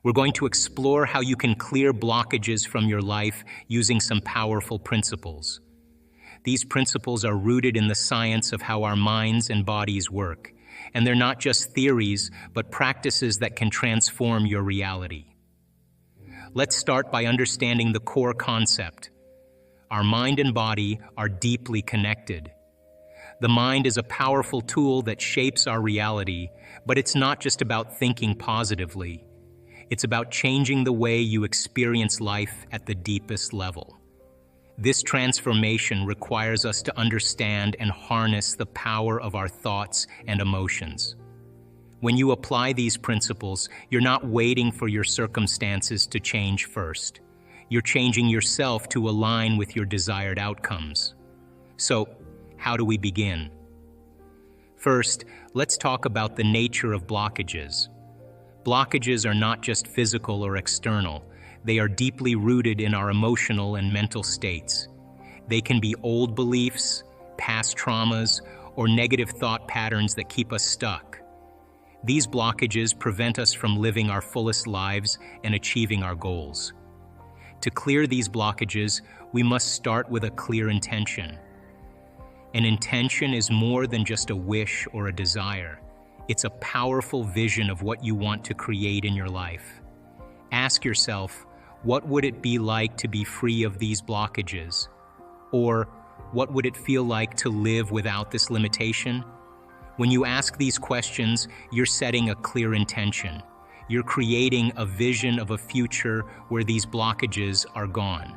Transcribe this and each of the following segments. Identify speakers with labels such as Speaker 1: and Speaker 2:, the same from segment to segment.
Speaker 1: We're going to explore how you can clear blockages from your life using some powerful principles. These principles are rooted in the science of how our minds and bodies work, and they're not just theories, but practices that can transform your reality. Let's start by understanding the core concept. Our mind and body are deeply connected. The mind is a powerful tool that shapes our reality, but it's not just about thinking positively. It's about changing the way you experience life at the deepest level. This transformation requires us to understand and harness the power of our thoughts and emotions. When you apply these principles, you're not waiting for your circumstances to change first. You're changing yourself to align with your desired outcomes. So, how do we begin? First, let's talk about the nature of blockages. Blockages are not just physical or external. They are deeply rooted in our emotional and mental states. They can be old beliefs, past traumas, or negative thought patterns that keep us stuck. These blockages prevent us from living our fullest lives and achieving our goals. To clear these blockages, we must start with a clear intention. An intention is more than just a wish or a desire. It's a powerful vision of what you want to create in your life. Ask yourself, what would it be like to be free of these blockages? Or, what would it feel like to live without this limitation? When you ask these questions, you're setting a clear intention. You're creating a vision of a future where these blockages are gone.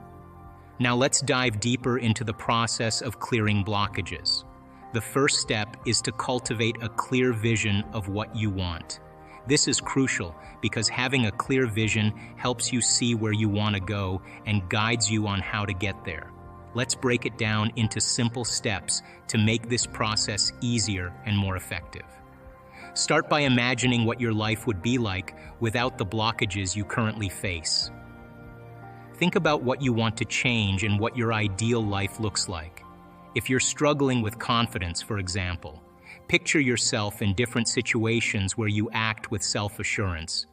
Speaker 1: Now let's dive deeper into the process of clearing blockages. The first step is to cultivate a clear vision of what you want. This is crucial because having a clear vision helps you see where you want to go and guides you on how to get there. Let's break it down into simple steps to make this process easier and more effective. Start by imagining what your life would be like without the blockages you currently face. Think about what you want to change and what your ideal life looks like. If you're struggling with confidence, for example, picture yourself in different situations where you act with self-assurance.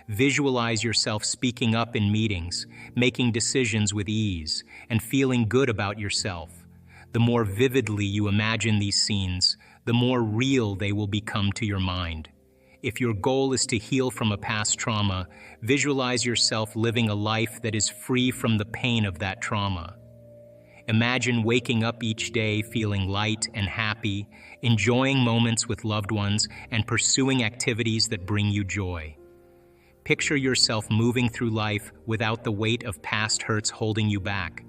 Speaker 1: Visualize yourself speaking up in meetings, making decisions with ease, and feeling good about yourself. The more vividly you imagine these scenes, the more real they will become to your mind. If your goal is to heal from a past trauma, visualize yourself living a life that is free from the pain of that trauma. Imagine waking up each day feeling light and happy, enjoying moments with loved ones, and pursuing activities that bring you joy. Picture yourself moving through life without the weight of past hurts holding you back.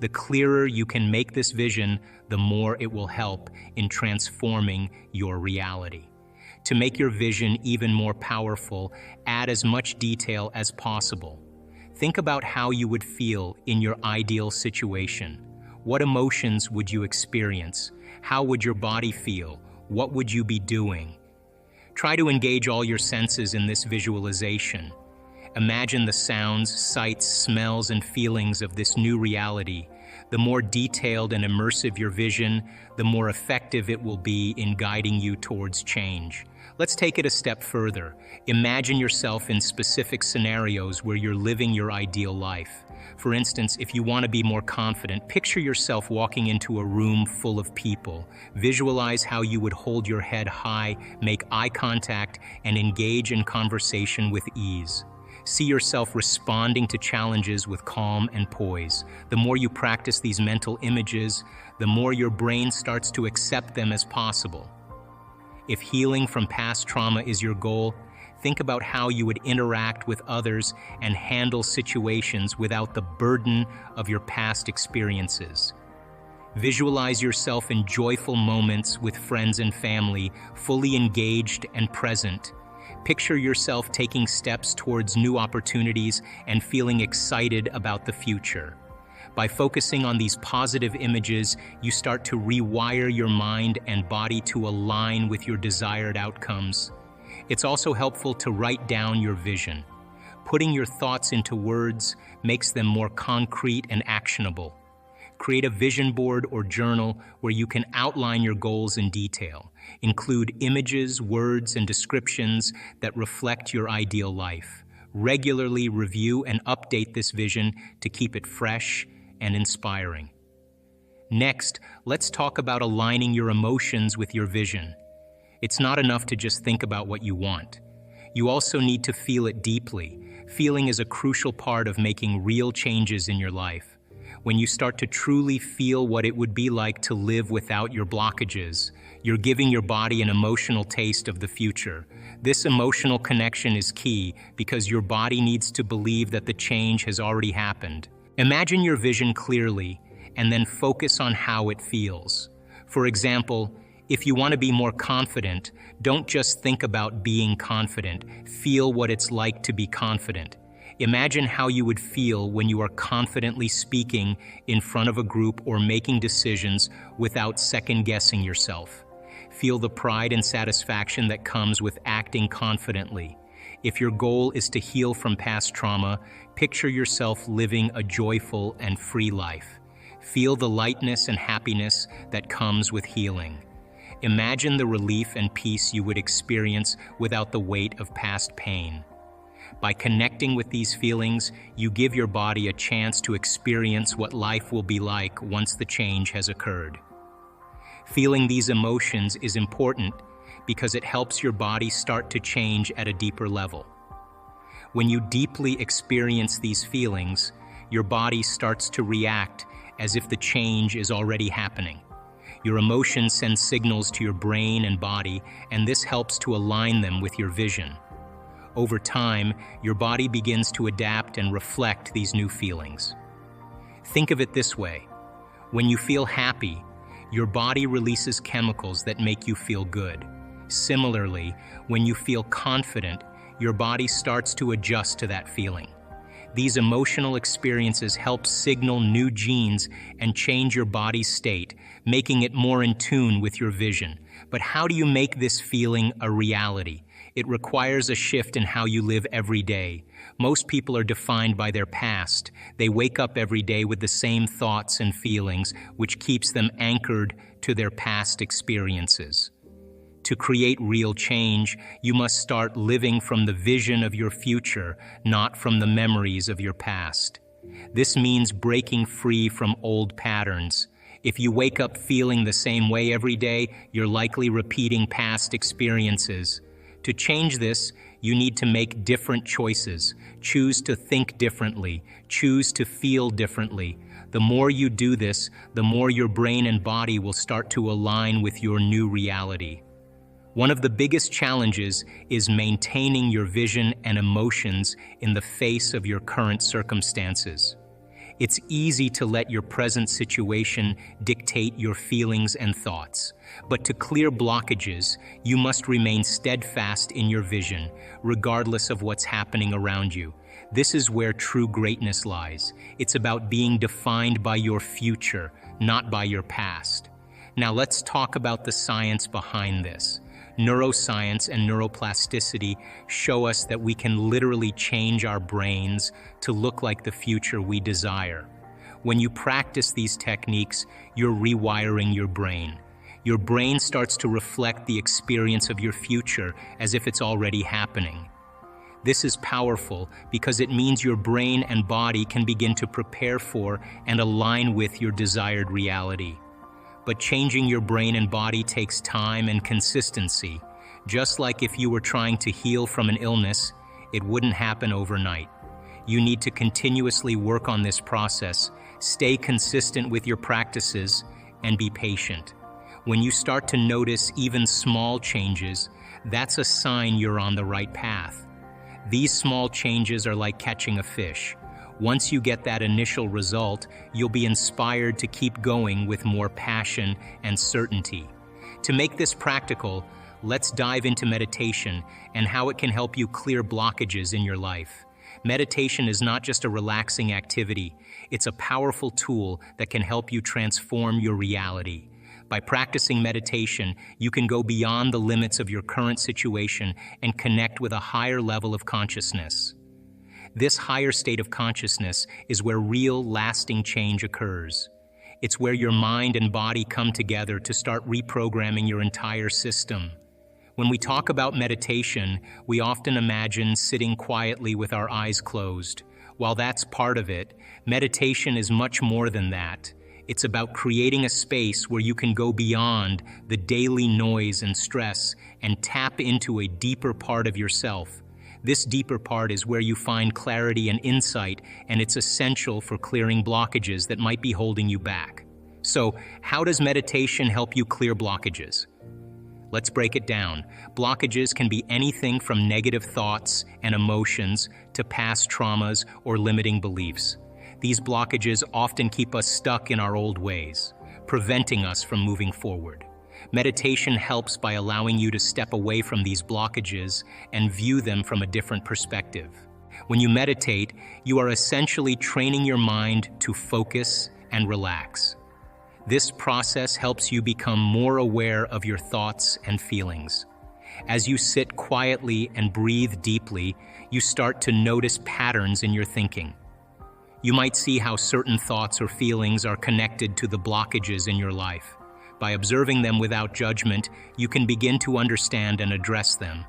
Speaker 1: The clearer you can make this vision, the more it will help in transforming your reality. To make your vision even more powerful, add as much detail as possible. Think about how you would feel in your ideal situation. What emotions would you experience? How would your body feel? What would you be doing? Try to engage all your senses in this visualization. Imagine the sounds, sights, smells, and feelings of this new reality. The more detailed and immersive your vision, the more effective it will be in guiding you towards change. Let's take it a step further. Imagine yourself in specific scenarios where you're living your ideal life. For instance, if you want to be more confident, picture yourself walking into a room full of people. Visualize how you would hold your head high, make eye contact, and engage in conversation with ease. See yourself responding to challenges with calm and poise. The more you practice these mental images, the more your brain starts to accept them as possible. If healing from past trauma is your goal, think about how you would interact with others and handle situations without the burden of your past experiences. Visualize yourself in joyful moments with friends and family, fully engaged and present. Picture yourself taking steps towards new opportunities and feeling excited about the future. By focusing on these positive images, you start to rewire your mind and body to align with your desired outcomes. It's also helpful to write down your vision. Putting your thoughts into words makes them more concrete and actionable. Create a vision board or journal where you can outline your goals in detail. Include images, words, and descriptions that reflect your ideal life. Regularly review and update this vision to keep it fresh and inspiring. Next, let's talk about aligning your emotions with your vision. It's not enough to just think about what you want. You also need to feel it deeply. Feeling is a crucial part of making real changes in your life. When you start to truly feel what it would be like to live without your blockages, you're giving your body an emotional taste of the future. This emotional connection is key because your body needs to believe that the change has already happened. Imagine your vision clearly and then focus on how it feels. For example, if you want to be more confident, don't just think about being confident. Feel what it's like to be confident. Imagine how you would feel when you are confidently speaking in front of a group or making decisions without second-guessing yourself. Feel the pride and satisfaction that comes with acting confidently. If your goal is to heal from past trauma, picture yourself living a joyful and free life. Feel the lightness and happiness that comes with healing. Imagine the relief and peace you would experience without the weight of past pain. By connecting with these feelings, you give your body a chance to experience what life will be like once the change has occurred. Feeling these emotions is important because it helps your body start to change at a deeper level. When you deeply experience these feelings, your body starts to react as if the change is already happening. Your emotions send signals to your brain and body, and this helps to align them with your vision. Over time, your body begins to adapt and reflect these new feelings. Think of it this way. When you feel happy, your body releases chemicals that make you feel good. Similarly, when you feel confident, your body starts to adjust to that feeling. These emotional experiences help signal new genes and change your body's state, making it more in tune with your vision. But how do you make this feeling a reality? It requires a shift in how you live every day. Most people are defined by their past. They wake up every day with the same thoughts and feelings, which keeps them anchored to their past experiences. To create real change, you must start living from the vision of your future, not from the memories of your past. This means breaking free from old patterns. If you wake up feeling the same way every day, you're likely repeating past experiences. To change this, you need to make different choices. Choose to think differently. Choose to feel differently. The more you do this, the more your brain and body will start to align with your new reality. One of the biggest challenges is maintaining your vision and emotions in the face of your current circumstances. It's easy to let your present situation dictate your feelings and thoughts. But to clear blockages, you must remain steadfast in your vision, regardless of what's happening around you. This is where true greatness lies. It's about being defined by your future, not by your past. Now let's talk about the science behind this. Neuroscience and neuroplasticity show us that we can literally change our brains to look like the future we desire. When you practice these techniques, you're rewiring your brain. Your brain starts to reflect the experience of your future as if it's already happening. This is powerful because it means your brain and body can begin to prepare for and align with your desired reality. But changing your brain and body takes time and consistency. Just like if you were trying to heal from an illness, it wouldn't happen overnight. You need to continuously work on this process, stay consistent with your practices, and be patient. When you start to notice even small changes, that's a sign you're on the right path. These small changes are like catching a fish. Once you get that initial result, you'll be inspired to keep going with more passion and certainty. To make this practical, let's dive into meditation and how it can help you clear blockages in your life. Meditation is not just a relaxing activity, it's a powerful tool that can help you transform your reality. By practicing meditation, you can go beyond the limits of your current situation and connect with a higher level of consciousness. This higher state of consciousness is where real, lasting change occurs. It's where your mind and body come together to start reprogramming your entire system. When we talk about meditation, we often imagine sitting quietly with our eyes closed. While that's part of it, meditation is much more than that. It's about creating a space where you can go beyond the daily noise and stress and tap into a deeper part of yourself. This deeper part is where you find clarity and insight, and it's essential for clearing blockages that might be holding you back. So, how does meditation help you clear blockages? Let's break it down. Blockages can be anything from negative thoughts and emotions to past traumas or limiting beliefs. These blockages often keep us stuck in our old ways, preventing us from moving forward. Meditation helps by allowing you to step away from these blockages and view them from a different perspective. When you meditate, you are essentially training your mind to focus and relax. This process helps you become more aware of your thoughts and feelings. As you sit quietly and breathe deeply, you start to notice patterns in your thinking. You might see how certain thoughts or feelings are connected to the blockages in your life. By observing them without judgment, you can begin to understand and address them.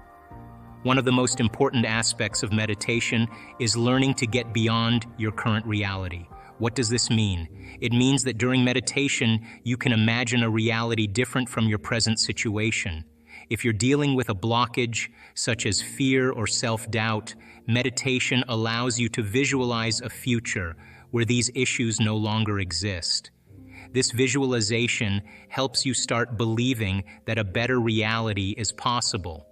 Speaker 1: One of the most important aspects of meditation is learning to get beyond your current reality. What does this mean? It means that during meditation, you can imagine a reality different from your present situation. If you're dealing with a blockage, such as fear or self-doubt, meditation allows you to visualize a future where these issues no longer exist. This visualization helps you start believing that a better reality is possible.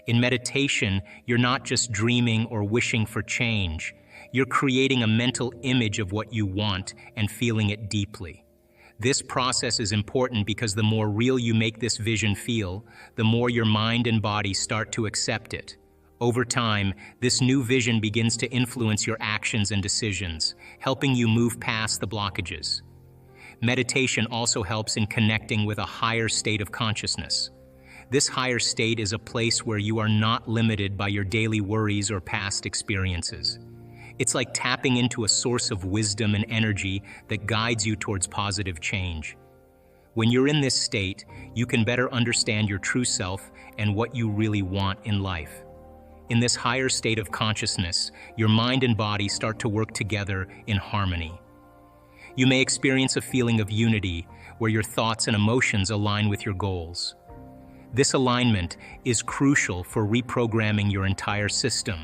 Speaker 1: In meditation, you're not just dreaming or wishing for change. You're creating a mental image of what you want and feeling it deeply. This process is important because the more real you make this vision feel, the more your mind and body start to accept it. Over time, this new vision begins to influence your actions and decisions, helping you move past the blockages. Meditation also helps in connecting with a higher state of consciousness. This higher state is a place where you are not limited by your daily worries or past experiences. It's like tapping into a source of wisdom and energy that guides you towards positive change. When you're in this state, you can better understand your true self and what you really want in life. In this higher state of consciousness, your mind and body start to work together in harmony. You may experience a feeling of unity where your thoughts and emotions align with your goals. This alignment is crucial for reprogramming your entire system.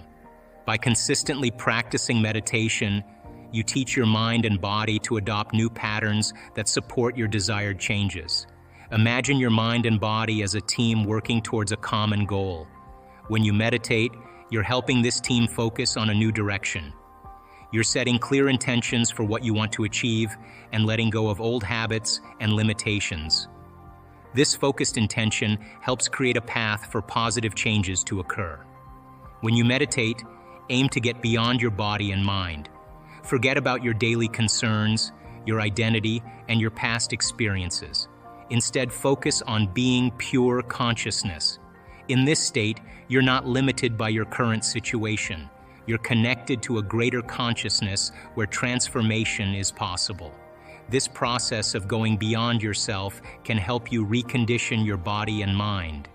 Speaker 1: By consistently practicing meditation, you teach your mind and body to adopt new patterns that support your desired changes. Imagine your mind and body as a team working towards a common goal. When you meditate, you're helping this team focus on a new direction. You're setting clear intentions for what you want to achieve and letting go of old habits and limitations. This focused intention helps create a path for positive changes to occur. When you meditate, aim to get beyond your body and mind. Forget about your daily concerns, your identity, and your past experiences. Instead, focus on being pure consciousness. In this state, you're not limited by your current situation. You're connected to a greater consciousness where transformation is possible. This process of going beyond yourself can help you recondition your body and mind.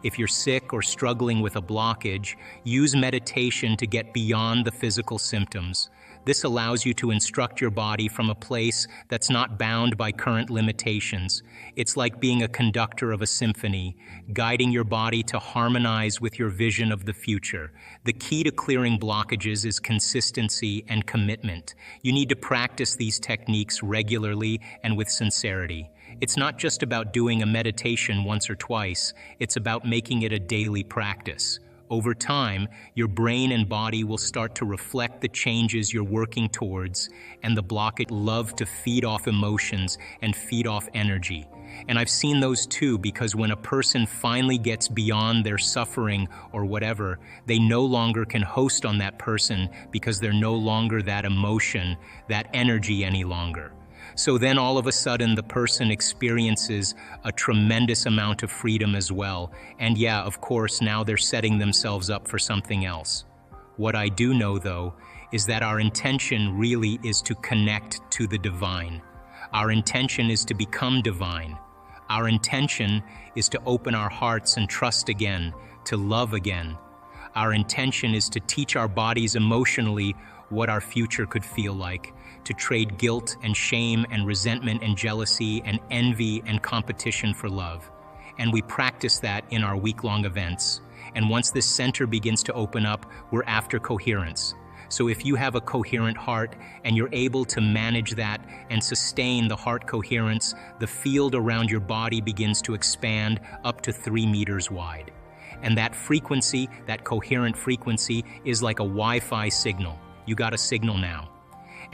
Speaker 1: If you're sick or struggling with a blockage, use meditation to get beyond the physical symptoms. This allows you to instruct your body from a place that's not bound by current limitations. It's like being a conductor of a symphony, guiding your body to harmonize with your vision of the future. The key to clearing blockages is consistency and commitment. You need to practice these techniques regularly and with sincerity. It's not just about doing a meditation once or twice, it's about making it a daily practice. Over time, your brain and body will start to reflect the changes you're working towards, and the blockage love to feed off emotions and feed off energy. And I've seen those too, because when a person finally gets beyond their suffering or whatever, they no longer can host on that person because they're no longer that emotion, that energy any longer. So then all of a sudden the person experiences a tremendous amount of freedom as well. And yeah, of course, now they're setting themselves up for something else. What I do know though, is that our intention really is to connect to the divine. Our intention is to become divine. Our intention is to open our hearts and trust again, to love again. Our intention is to teach our bodies emotionally what our future could feel like, to trade guilt and shame and resentment and jealousy and envy and competition for love. And we practice that in our week-long events. And once this center begins to open up, we're after coherence. So if you have a coherent heart and you're able to manage that and sustain the heart coherence, the field around your body begins to expand up to 3 meters wide. And that frequency, that coherent frequency, is like a Wi-Fi signal. You got a signal now.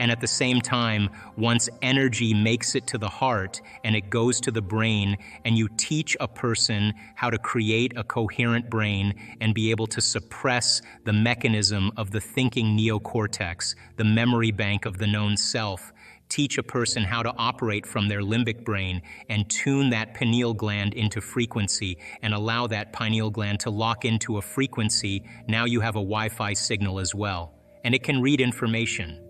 Speaker 1: And at the same time, once energy makes it to the heart and it goes to the brain, and you teach a person how to create a coherent brain and be able to suppress the mechanism of the thinking neocortex, the memory bank of the known self, teach a person how to operate from their limbic brain and tune that pineal gland into frequency and allow that pineal gland to lock into a frequency, now you have a Wi-Fi signal as well. And it can read information.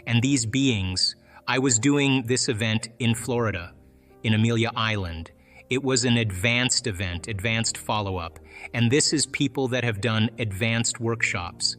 Speaker 1: And these beings, I was doing this event in Florida, in Amelia Island. It was an advanced event, advanced follow-up. And this is people that have done advanced workshops.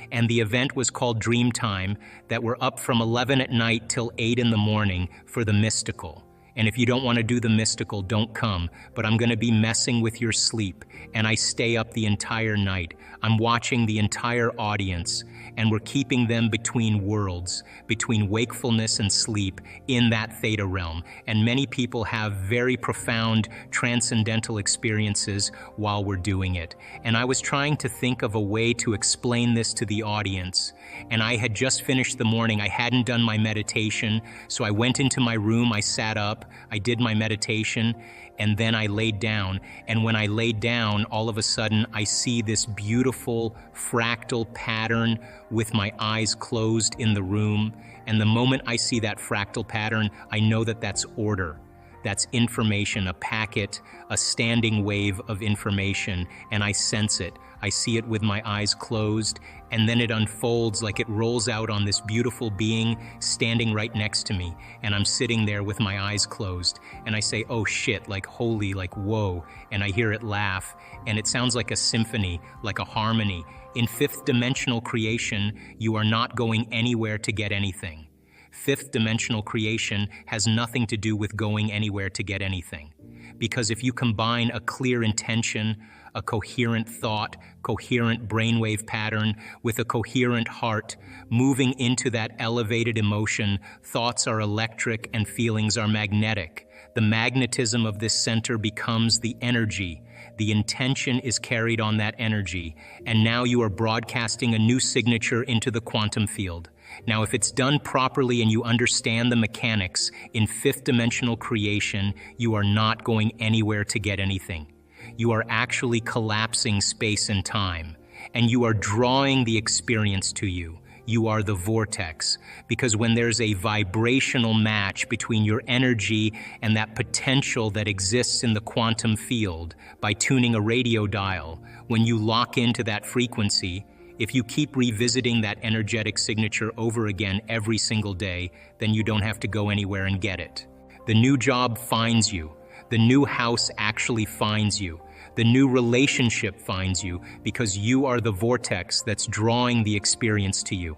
Speaker 1: And the event was called Dream Time, that were up from 11 at night till 8 in the morning for the mystical. And if you don't want to do the mystical, don't come. But I'm going to be messing with your sleep. And I stay up the entire night. I'm watching the entire audience. And we're keeping them between worlds, between wakefulness and sleep, in that theta realm. And many people have very profound transcendental experiences while we're doing it. And I was trying to think of a way to explain this to the audience. And I had just finished the morning. I hadn't done my meditation. So I went into my room, I sat up, I did my meditation, and then I laid down. And when I laid down, all of a sudden, I see this beautiful fractal pattern with my eyes closed in the room. And the moment I see that fractal pattern, I know that that's order. That's information, a packet, a standing wave of information, and I sense it. I see it with my eyes closed, and then it unfolds like it rolls out on this beautiful being standing right next to me. And I'm sitting there with my eyes closed, and I say, oh shit, like holy, like whoa, and I hear it laugh, and it sounds like a symphony, like a harmony. In fifth dimensional creation, you are not going anywhere to get anything. Fifth dimensional creation has nothing to do with going anywhere to get anything. Because if you combine a clear intention, a coherent thought, coherent brainwave pattern with a coherent heart, moving into that elevated emotion, thoughts are electric and feelings are magnetic. The magnetism of this center becomes the energy. The intention is carried on that energy, and now you are broadcasting a new signature into the quantum field. Now, if it's done properly and you understand the mechanics in fifth dimensional creation, you are not going anywhere to get anything. You are actually collapsing space and time, and you are drawing the experience to you. You are the vortex, because when there's a vibrational match between your energy and that potential that exists in the quantum field by tuning a radio dial, when you lock into that frequency, if you keep revisiting that energetic signature over again every single day, then you don't have to go anywhere and get it. The new job finds you. The new house actually finds you. The new relationship finds you because you are the vortex that's drawing the experience to you.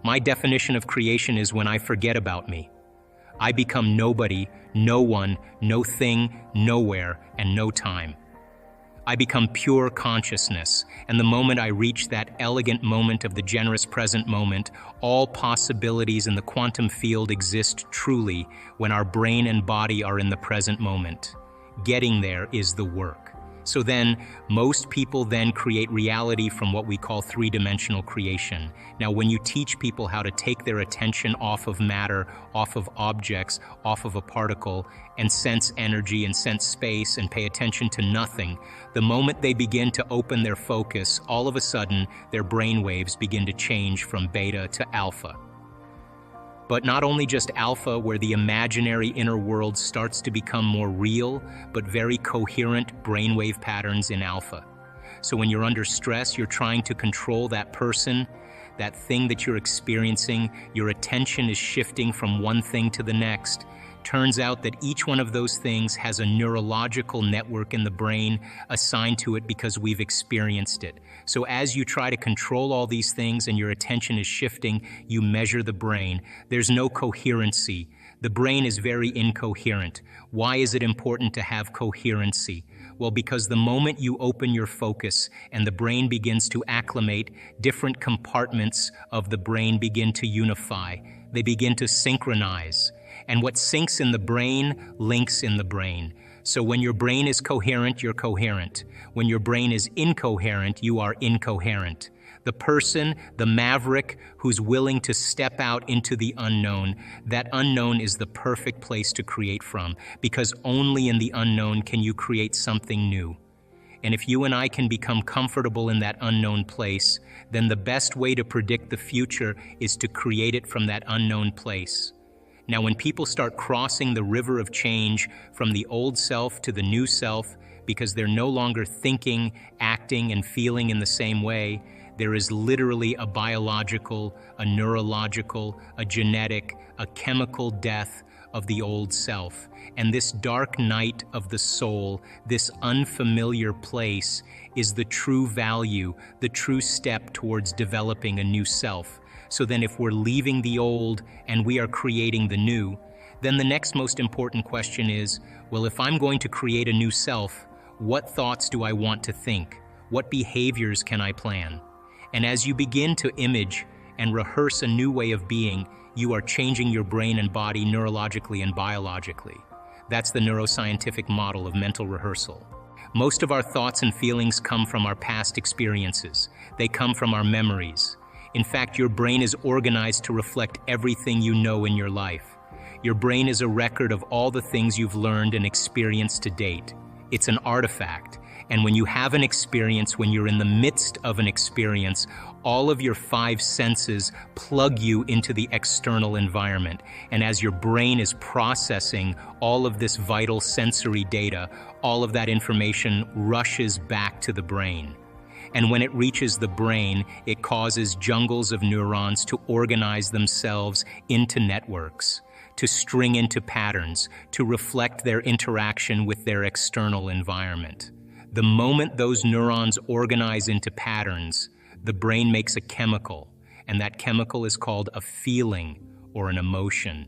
Speaker 1: My definition of creation is when I forget about me. I become nobody, no one, no thing, nowhere, and no time. I become pure consciousness, and the moment I reach that elegant moment of the generous present moment, all possibilities in the quantum field exist truly when our brain and body are in the present moment. Getting there is the work. So then, most people then create reality from what we call three-dimensional creation. Now, when you teach people how to take their attention off of matter, off of objects, off of a particle, and sense energy and sense space and pay attention to nothing, the moment they begin to open their focus, all of a sudden, their brain waves begin to change from beta to alpha. But not only just alpha, where the imaginary inner world starts to become more real, but very coherent brainwave patterns in alpha. So when you're under stress, you're trying to control that person, that thing that you're experiencing, your attention is shifting from one thing to the next, Turns out that each one of those things has a neurological network in the brain assigned to it because we've experienced it. So as you try to control all these things and your attention is shifting, you measure the brain. There's no coherency. The brain is very incoherent. Why is it important to have coherency? Well, because the moment you open your focus and the brain begins to acclimate, different compartments of the brain begin to unify. They begin to synchronize. And what syncs in the brain links in the brain. So when your brain is coherent, you're coherent. When your brain is incoherent, you are incoherent. The person, the maverick, who's willing to step out into the unknown, that unknown is the perfect place to create from, because only in the unknown can you create something new. And if you and I can become comfortable in that unknown place, then the best way to predict the future is to create it from that unknown place. Now, when people start crossing the river of change from the old self to the new self, because they're no longer thinking, acting, and feeling in the same way, there is literally a biological, a neurological, a genetic, a chemical death of the old self. And this dark night of the soul, this unfamiliar place, is the true value, the true step towards developing a new self. So then if we're leaving the old and we are creating the new, then the next most important question is, well, if I'm going to create a new self, what thoughts do I want to think? What behaviors can I plan? And as you begin to image and rehearse a new way of being, you are changing your brain and body neurologically and biologically. That's the neuroscientific model of mental rehearsal. Most of our thoughts and feelings come from our past experiences. They come from our memories. In fact, your brain is organized to reflect everything you know in your life. Your brain is a record of all the things you've learned and experienced to date. It's an artifact. And when you have an experience, when you're in the midst of an experience, all of your five senses plug you into the external environment. And as your brain is processing all of this vital sensory data, all of that information rushes back to the brain. And when it reaches the brain, it causes jungles of neurons to organize themselves into networks, to string into patterns, to reflect their interaction with their external environment. The moment those neurons organize into patterns, the brain makes a chemical, and that chemical is called a feeling or an emotion.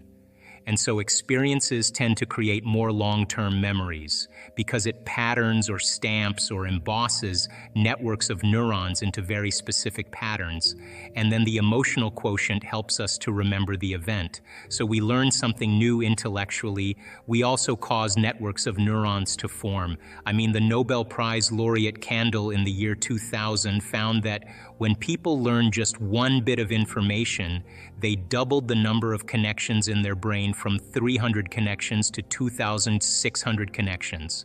Speaker 1: And so experiences tend to create more long-term memories because it patterns or stamps or embosses networks of neurons into very specific patterns. And then the emotional quotient helps us to remember the event. So we learn something new intellectually. We also cause networks of neurons to form. I mean, the Nobel Prize laureate Kandel in the year 2000 found that when people learn just one bit of information, they doubled the number of connections in their brain from 300 connections to 2,600 connections.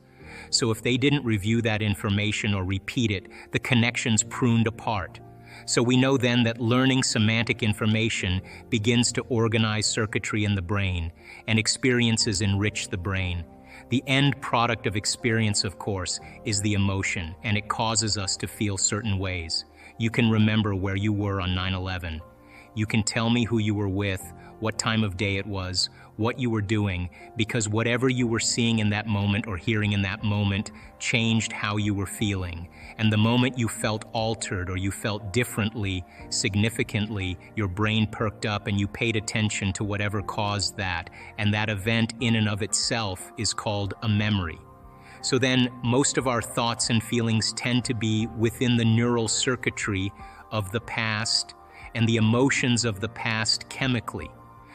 Speaker 1: So if they didn't review that information or repeat it, the connections pruned apart. So we know then that learning semantic information begins to organize circuitry in the brain, and experiences enrich the brain. The end product of experience, of course, is the emotion, and it causes us to feel certain ways. You can remember where you were on 9/11. You can tell me who you were with, what time of day it was, what you were doing, because whatever you were seeing in that moment or hearing in that moment changed how you were feeling. And the moment you felt altered or you felt differently, significantly, your brain perked up and you paid attention to whatever caused that. And that event in and of itself is called a memory. So then most of our thoughts and feelings tend to be within the neural circuitry of the past and the emotions of the past chemically.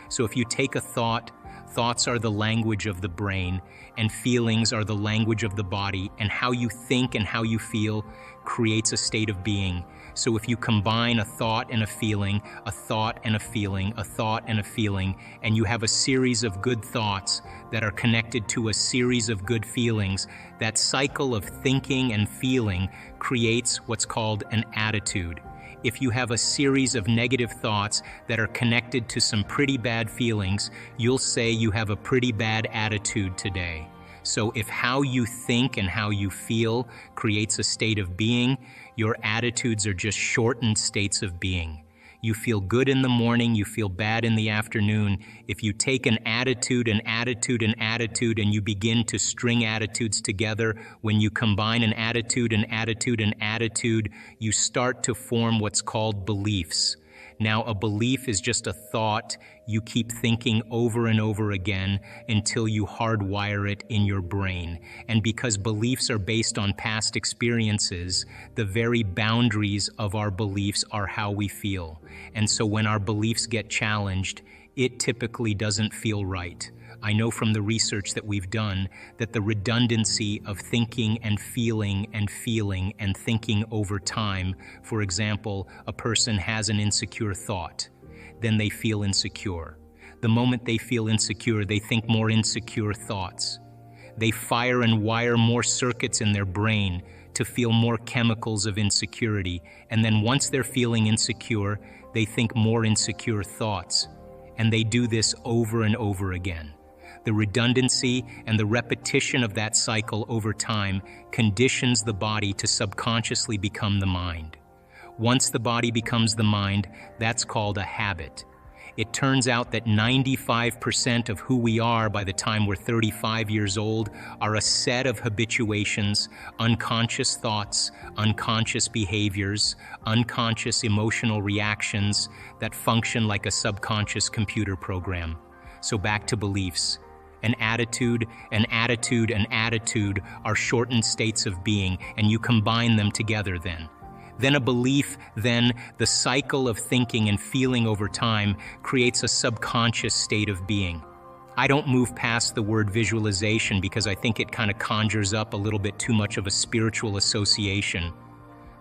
Speaker 1: So if you take a thought, thoughts are the language of the brain, and feelings are the language of the body, and how you think and how you feel creates a state of being. So if you combine a thought and a feeling, a thought and a feeling, a thought and a feeling, and you have a series of good thoughts that are connected to a series of good feelings, that cycle of thinking and feeling creates what's called an attitude. If you have a series of negative thoughts that are connected to some pretty bad feelings, you'll say you have a pretty bad attitude today. So if how you think and how you feel creates a state of being, your attitudes are just shortened states of being. You feel good in the morning, you feel bad in the afternoon. If you take an attitude, an attitude, an attitude, and you begin to string attitudes together, when you combine an attitude, an attitude, an attitude, you start to form what's called beliefs. Now, a belief is just a thought you keep thinking over and over again until you hardwire it in your brain. And because beliefs are based on past experiences, the very boundaries of our beliefs are how we feel. And so when our beliefs get challenged, it typically doesn't feel right. I know from the research that we've done that the redundancy of thinking and feeling and thinking over time, for example, a person has an insecure thought, then they feel insecure. The moment they feel insecure, they think more insecure thoughts. They fire and wire more circuits in their brain to feel more chemicals of insecurity, and then once they're feeling insecure, they think more insecure thoughts. And they do this over and over again. The redundancy and the repetition of that cycle over time conditions the body to subconsciously become the mind. Once the body becomes the mind, that's called a habit. It turns out that 95% of who we are by the time we're 35 years old are a set of habituations, unconscious thoughts, unconscious behaviors, unconscious emotional reactions that function like a subconscious computer program. So back to beliefs. An attitude, an attitude, an attitude are shortened states of being, and you combine them together then. Then a belief, then the cycle of thinking and feeling over time creates a subconscious state of being. I don't move past the word visualization because I think it kind of conjures up a little bit too much of a spiritual association.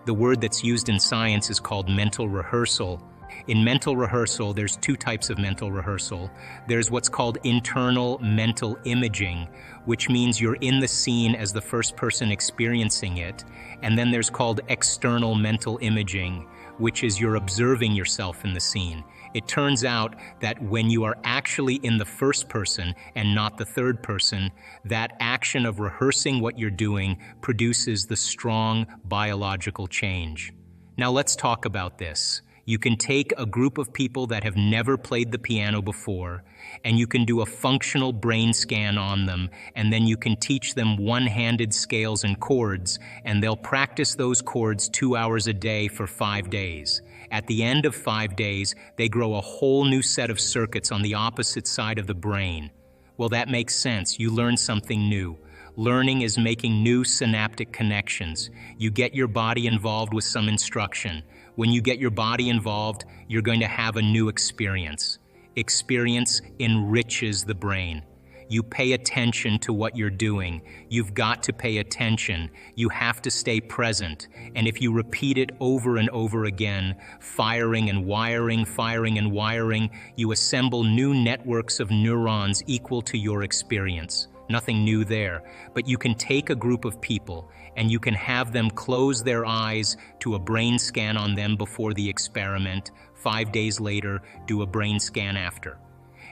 Speaker 1: The word that's used in science is called mental rehearsal. In mental rehearsal, there's two types of mental rehearsal. There's what's called internal mental imaging, which means you're in the scene as the first person experiencing it. And then there's called external mental imaging, which is you're observing yourself in the scene. It turns out that when you are actually in the first person and not the third person, that action of rehearsing what you're doing produces the strong biological change. Now let's talk about this. You can take a group of people that have never played the piano before, and you can do a functional brain scan on them, and then you can teach them one-handed scales and chords, and they'll practice those chords 2 hours a day for 5 days. At the end of 5 days, they grow a whole new set of circuits on the opposite side of the brain. Well, that makes sense. You learn something new. Learning is making new synaptic connections. You get your body involved with some instruction. When you get your body involved, you're going to have a new experience. Experience enriches the brain. You pay attention to what you're doing. You've got to pay attention. You have to stay present. And if you repeat it over and over again, firing and wiring, you assemble new networks of neurons equal to your experience. Nothing new there, but you can take a group of people and you can have them close their eyes to a brain scan on them before the experiment. 5 days later, do a brain scan after.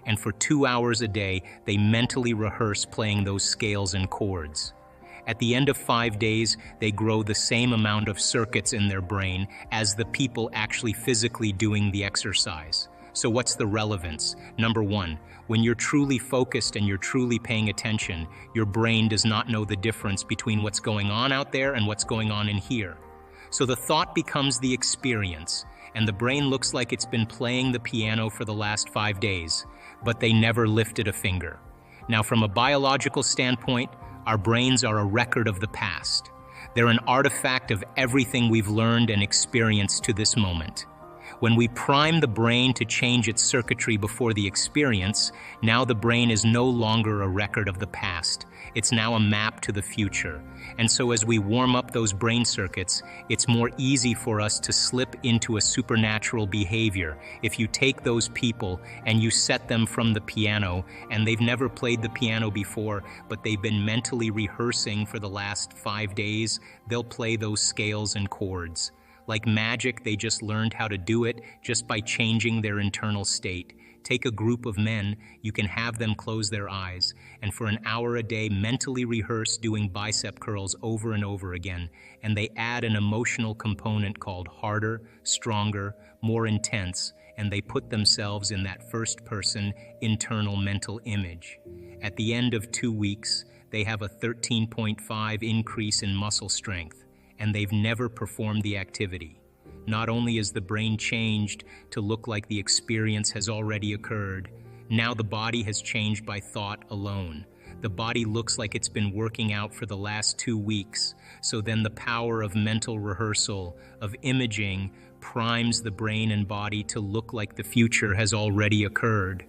Speaker 1: And for 2 hours a day, they mentally rehearse playing those scales and chords. At the end of 5 days, they grow the same amount of circuits in their brain as the people actually physically doing the exercise. So what's the relevance? Number one, when you're truly focused and you're truly paying attention, your brain does not know the difference between what's going on out there and what's going on in here. So the thought becomes the experience, and the brain looks like it's been playing the piano for the last 5 days, but they never lifted a finger. Now, from a biological standpoint, our brains are a record of the past. They're an artifact of everything we've learned and experienced to this moment. When we prime the brain to change its circuitry before the experience, now the brain is no longer a record of the past. It's now a map to the future. And so as we warm up those brain circuits, it's more easy for us to slip into a supernatural behavior. If you take those people and you set them from the piano, and they've never played the piano before, but they've been mentally rehearsing for the last 5 days, they'll play those scales and chords. Like magic, they just learned how to do it just by changing their internal state, Take a group of men, you can have them close their eyes, and for an hour a day mentally rehearse doing bicep curls over and over again, and they add an emotional component called harder, stronger, more intense, and they put themselves in that first-person internal mental image. At the end of 2 weeks, they have a 13.5 increase in muscle strength, and they've never performed the activity. Not only is the brain changed to look like the experience has already occurred, now the body has changed by thought alone. The body looks like it's been working out for the last 2 weeks, so then the power of mental rehearsal, of imaging, primes the brain and body to look like the future has already occurred.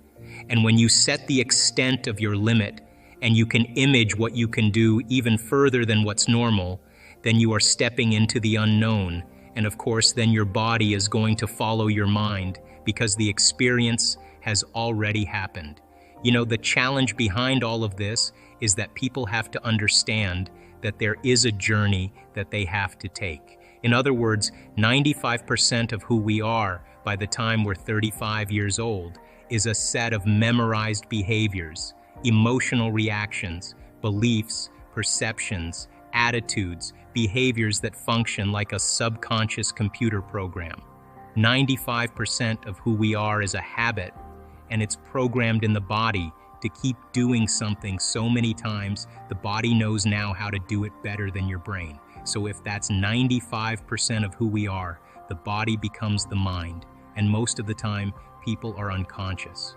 Speaker 1: And when you set the extent of your limit, and you can image what you can do even further than what's normal, then you are stepping into the unknown. And of course, then your body is going to follow your mind because the experience has already happened. You know, the challenge behind all of this is that people have to understand that there is a journey that they have to take. In other words, 95% of who we are by the time we're 35 years old is a set of memorized behaviors, emotional reactions, beliefs, perceptions, attitudes, behaviors that function like a subconscious computer program. 95% of who we are is a habit, and it's programmed in the body to keep doing something so many times, the body knows now how to do it better than your brain. So if that's 95% of who we are, the body becomes the mind, and most of the time, people are unconscious.